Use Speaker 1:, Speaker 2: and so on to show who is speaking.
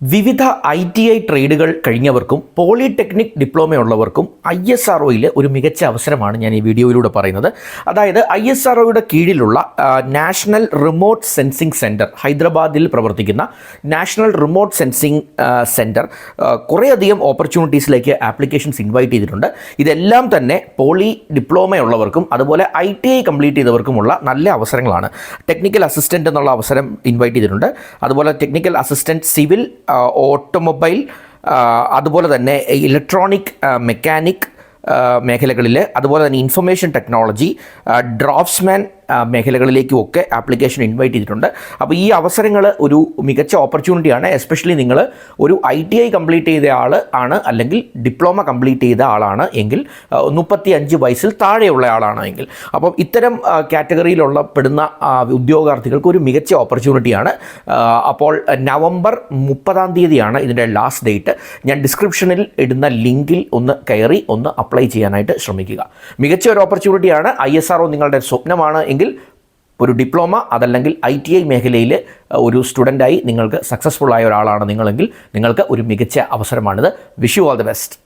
Speaker 1: വിവിധ ITI ട്രേഡുകൾ കഴിഞ്ഞവർക്കും polytechnic ഡിപ്ലോമയുള്ളവർക്കും ISROയിൽ ഒരു മികച്ച അവസരമാണ് ഞാൻ ഈ വീഡിയോയിലൂടെ പറയുന്നത്. അതായത് ISROയുടെ കീഴിലുള്ള നാഷണൽ റിമോട്ട് സെൻസിംഗ് സെൻറ്റർ, ഹൈദരാബാദിൽ പ്രവർത്തിക്കുന്ന നാഷണൽ റിമോട്ട് സെൻസിംഗ് സെൻറ്റർ കുറേയധികം ഓപ്പർച്യൂണിറ്റീസിലേക്ക് ആപ്ലിക്കേഷൻസ് ഇൻവൈറ്റ് ചെയ്തിട്ടുണ്ട്. ഇതെല്ലാം തന്നെ പോളി ഡിപ്ലോമയുള്ളവർക്കും അതുപോലെ ITI കംപ്ലീറ്റ് ചെയ്തവർക്കുമുള്ള നല്ല അവസരങ്ങളാണ്. ടെക്നിക്കൽ അസിസ്റ്റൻ്റ് എന്നുള്ള അവസരം ഇൻവൈറ്റ് ചെയ്തിട്ടുണ്ട്. അതുപോലെ ടെക്നിക്കൽ അസിസ്റ്റൻറ്റ് സിവിൽ, ഓട്ടോമൊബൈൽ, അതുപോലെ തന്നെ ഇലക്ട്രോണിക്, മെക്കാനിക് മേഖലകളിൽ, അതുപോലെ തന്നെ ഇൻഫർമേഷൻ ടെക്നോളജി, ഡ്രാഫ്റ്റ്സ്മാൻ മേഖലകളിലേക്കും ഒക്കെ ആപ്ലിക്കേഷൻ ഇൻവൈറ്റ് ചെയ്തിട്ടുണ്ട്. അപ്പോൾ ഈ അവസരങ്ങൾ ഒരു മികച്ച ഓപ്പർച്യൂണിറ്റിയാണ്. എസ്പെഷ്യലി നിങ്ങൾ ഒരു ITI കംപ്ലീറ്റ് ചെയ്ത ആൾ ആണ്, അല്ലെങ്കിൽ ഡിപ്ലോമ കംപ്ലീറ്റ് ചെയ്ത ആളാണ് എങ്കിൽ, 35 വയസ്സിൽ താഴെയുള്ള ആളാണ് എങ്കിൽ, അപ്പം ഇത്തരം കാറ്റഗറിയിലുള്ള പെടുന്ന ഉദ്യോഗാർത്ഥികൾക്ക് ഒരു മികച്ച ഓപ്പർച്യൂണിറ്റിയാണ്. അപ്പോൾ നവംബർ 30 ഇതിൻ്റെ ലാസ്റ്റ് ഡേറ്റ്. ഞാൻ ഡിസ്ക്രിപ്ഷനിൽ ഇടുന്ന ലിങ്കിൽ ഒന്ന് കയറി ഒന്ന് അപ്ലൈ ചെയ്യാനായിട്ട് ശ്രമിക്കുക. മികച്ച ഒരു ഓപ്പർച്യൂണിറ്റിയാണ്. ISRO നിങ്ങളുടെ സ്വപ്നമാണ് എങ്കിൽ, ഒരു ഡിപ്ലോമ അതല്ലെങ്കിൽ ITI മേഖലയിൽ ഒരു സ്റ്റുഡൻ്റായി നിങ്ങൾക്ക് സക്സസ്ഫുൾ ആയ ഒരാളാണ് നിങ്ങളെങ്കിൽ, നിങ്ങൾക്ക് ഒരു മികച്ച അവസരമാണിത്. Wish you all the best.